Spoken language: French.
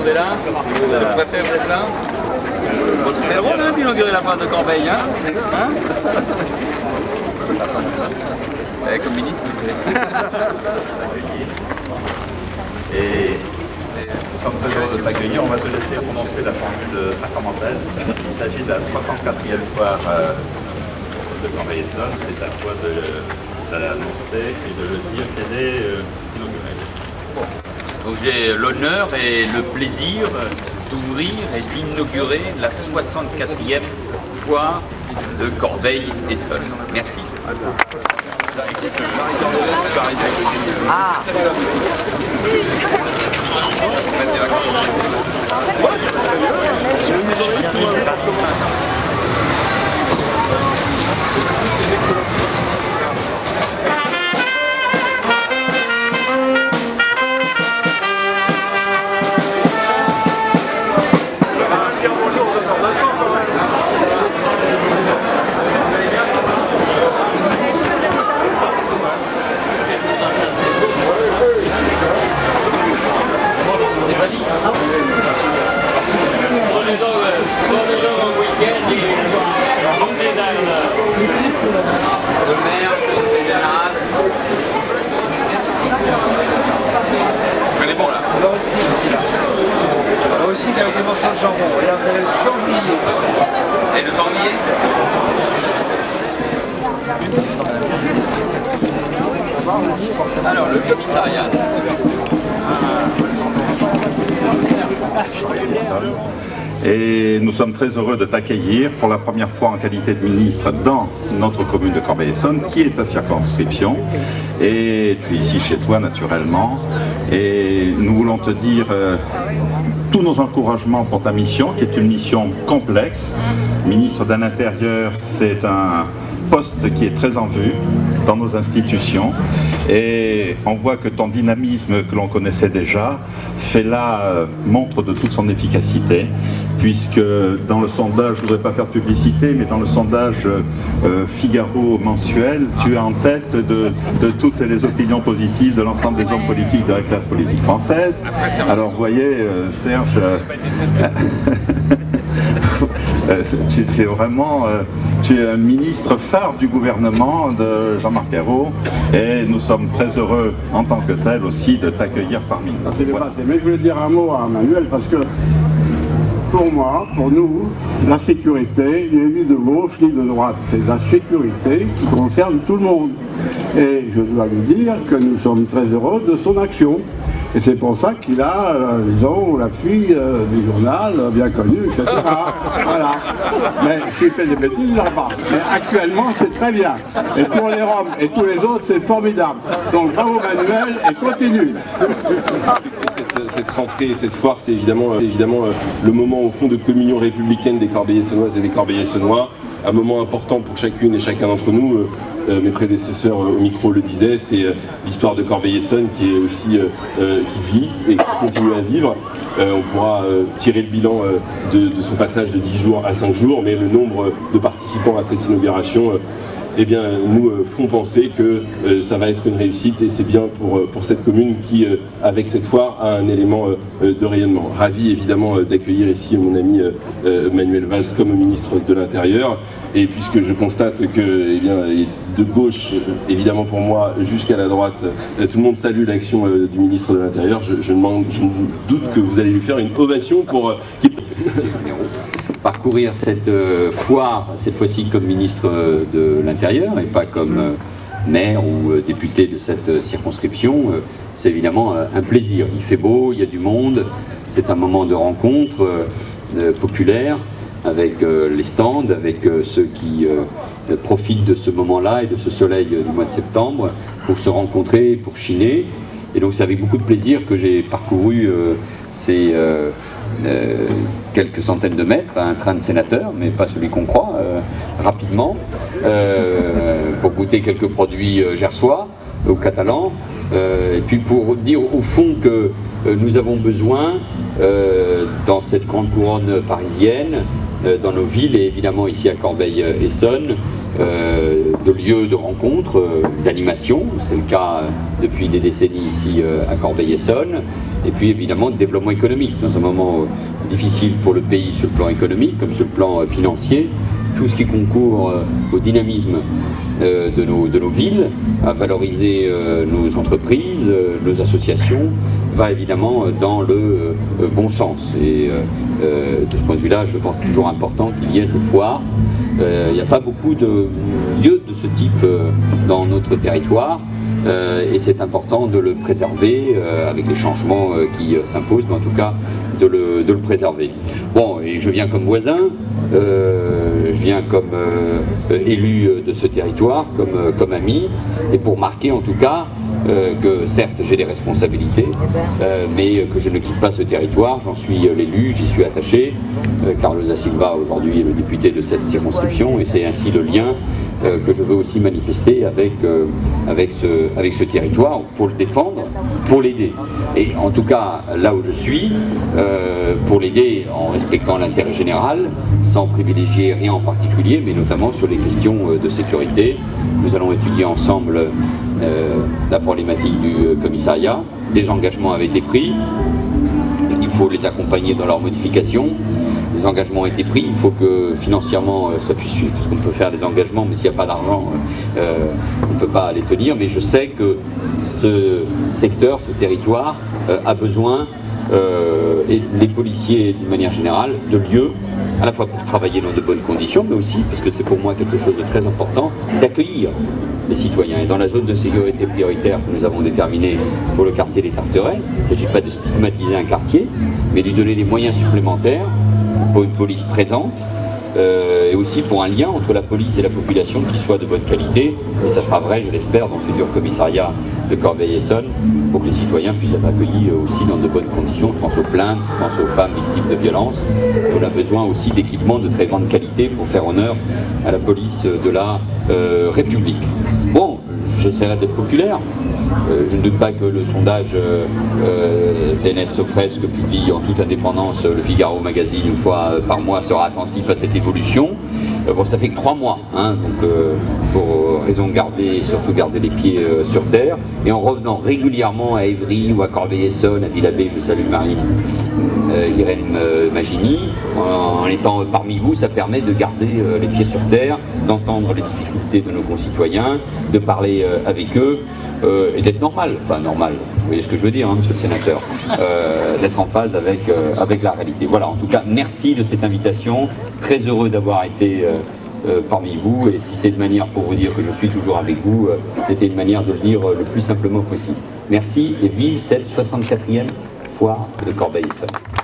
monde est là. Le préfet, vous êtes là. Bon, ça fait drôle hein, d'inaugurer la place de Corbeil, hein, comme ministre, Et nous sommes très heureux de t'accueillir. On va te laisser prononcer la formule sacramentelle. Il s'agit de la 64e foire de Corbeil-Essonnes. C'est à toi de l'annoncer et de le dire qu'elle est inaugurée. Donc j'ai l'honneur et le plaisir d'ouvrir et d'inaugurer la 64e foire de Corbeil-Essonnes. Merci. Le maire, le général. On est bon là. Là aussi, avec des morceaux de jambon. Regarde, vous avez le sanglier. Et le sanglier. Alors, le commissariat. Et nous sommes très heureux de t'accueillir pour la première fois en qualité de ministre dans notre commune de Corbeil-Essonnes, qui est ta circonscription, et puis ici chez toi naturellement. Et nous voulons te dire tous nos encouragements pour ta mission, qui est une mission complexe. Ministre de l'Intérieur, c'est un poste qui est très en vue dans nos institutions, et on voit que ton dynamisme que l'on connaissait déjà fait là montre de toute son efficacité, puisque dans le sondage, je ne voudrais pas faire de publicité, mais dans le sondage Figaro mensuel, tu es en tête de toutes les opinions positives de l'ensemble des hommes politiques de la classe politique française. Alors vous voyez, Serge, tu es vraiment tu es un ministre phare du gouvernement de Jean-Marc Ayrault, et nous sommes très heureux en tant que tel aussi de t'accueillir parmi nous. Mais je voulais dire un mot à Manuel, parce que pour moi, pour nous, la sécurité, il n'est ni de gauche ni de droite. C'est la sécurité qui concerne tout le monde. Et je dois lui dire que nous sommes très heureux de son action. Et c'est pour ça qu'il a, disons, l'appui du journal bien connu, etc. Voilà. Mais s'il fait des bêtises, il n'en pas. Mais actuellement, c'est très bien. Et pour les Roms et tous les autres, c'est formidable. Donc bravo Manuel et continue. Cette rentrée et cette foire, c'est évidemment le moment au fond de communion républicaine des Corbeil-Essonnoises et des Corbeil-Essonnois. Un moment important pour chacune et chacun d'entre nous. Mes prédécesseurs au micro le disaient, c'est l'histoire de Corbeil-Essonnes qui est aussi qui vit et qui continue à vivre. On pourra tirer le bilan de son passage de 10 jours à 5 jours, mais le nombre de participants à cette inauguration eh bien, nous font penser que ça va être une réussite, et c'est bien pour cette commune qui, avec cette foire, a un élément de rayonnement. Ravi évidemment d'accueillir ici mon ami Manuel Valls comme ministre de l'Intérieur, et puisque je constate que, eh bien, de gauche, évidemment pour moi, jusqu'à la droite, tout le monde salue l'action du ministre de l'Intérieur, je doute que vous allez lui faire une ovation pour... Parcourir cette foire, cette fois-ci comme ministre de l'Intérieur et pas comme maire ou député de cette circonscription, c'est évidemment un plaisir. Il fait beau, il y a du monde, c'est un moment de rencontre populaire avec les stands, avec ceux qui profitent de ce moment-là et de ce soleil du mois de septembre pour se rencontrer, pour chiner. Et donc c'est avec beaucoup de plaisir que j'ai parcouru ces quelques centaines de mètres, un train de sénateur, mais pas celui qu'on croit, rapidement, pour goûter quelques produits gersois ou catalans, et puis pour dire au fond que nous avons besoin, dans cette grande couronne parisienne, dans nos villes et évidemment ici à Corbeil-Essonnes, de lieux de rencontre, d'animation. C'est le cas depuis des décennies ici à Corbeil-Essonnes, et puis évidemment de développement économique, dans un moment difficile pour le pays sur le plan économique, comme sur le plan financier. Tout ce qui concourt au dynamisme de nos villes, à valoriser nos entreprises, nos associations, va évidemment dans le bon sens. Et de ce point de vue-là, je pense toujours important qu'il y ait cette foire. Il n'y a pas beaucoup de lieux de ce type dans notre territoire. Et c'est important de le préserver avec les changements qui s'imposent, mais en tout cas de le préserver. Bon, et je viens comme voisin, je viens comme élu de ce territoire, comme ami, et pour marquer en tout cas que certes j'ai des responsabilités, mais que je ne quitte pas ce territoire, j'en suis l'élu, j'y suis attaché. Carlos da Silva aujourd'hui est le député de cette circonscription, et c'est ainsi le lien que je veux aussi manifester avec ce territoire, pour le défendre, pour l'aider. Et en tout cas, là où je suis, pour l'aider en respectant l'intérêt général, sans privilégier rien en particulier, mais notamment sur les questions de sécurité. Nous allons étudier ensemble la problématique du commissariat. Des engagements avaient été pris, il faut les accompagner dans leur modification. Les engagements ont été pris, il faut que financièrement ça puisse suivre, parce qu'on peut faire des engagements, mais s'il n'y a pas d'argent, on ne peut pas les tenir. Mais je sais que ce secteur, ce territoire, a besoin, et les policiers d'une manière générale, de lieux, à la fois pour travailler dans de bonnes conditions, mais aussi, parce que c'est pour moi quelque chose de très important, d'accueillir les citoyens. Et dans la zone de sécurité prioritaire que nous avons déterminée pour le quartier des Tarterets, il ne s'agit pas de stigmatiser un quartier, mais de lui donner des moyens supplémentaires pour une police présente, et aussi pour un lien entre la police et la population qui soit de bonne qualité. Et ça sera vrai, je l'espère, dans le futur commissariat de Corbeil-Essonnes, pour que les citoyens puissent être accueillis aussi dans de bonnes conditions. Je pense aux plaintes, je pense aux femmes victimes de violences. On a besoin aussi d'équipements de très grande qualité pour faire honneur à la police de la République. Bon, j'essaierai d'être populaire. Je ne doute pas que le sondage TNS Sofres que publie en toute indépendance le Figaro Magazine une fois par mois sera attentif à cette évolution. Bon, ça fait que 3 mois, hein, donc pour raison de garder, surtout garder les pieds sur terre, et en revenant régulièrement à Évry ou à Corbeil-Essonnes, à Villabé, je salue Marie Irène Magini, en étant parmi vous, ça permet de garder les pieds sur terre, d'entendre les difficultés de nos concitoyens, de parler avec eux, et d'être normal, enfin normal, vous voyez ce que je veux dire, hein, monsieur le sénateur, d'être en phase avec la réalité. Voilà, en tout cas, merci de cette invitation, très heureux d'avoir été parmi vous, et si c'est une manière pour vous dire que je suis toujours avec vous, c'était une manière de le dire le plus simplement possible. Merci, et vive cette 64e foire de Corbeil-Essonnes.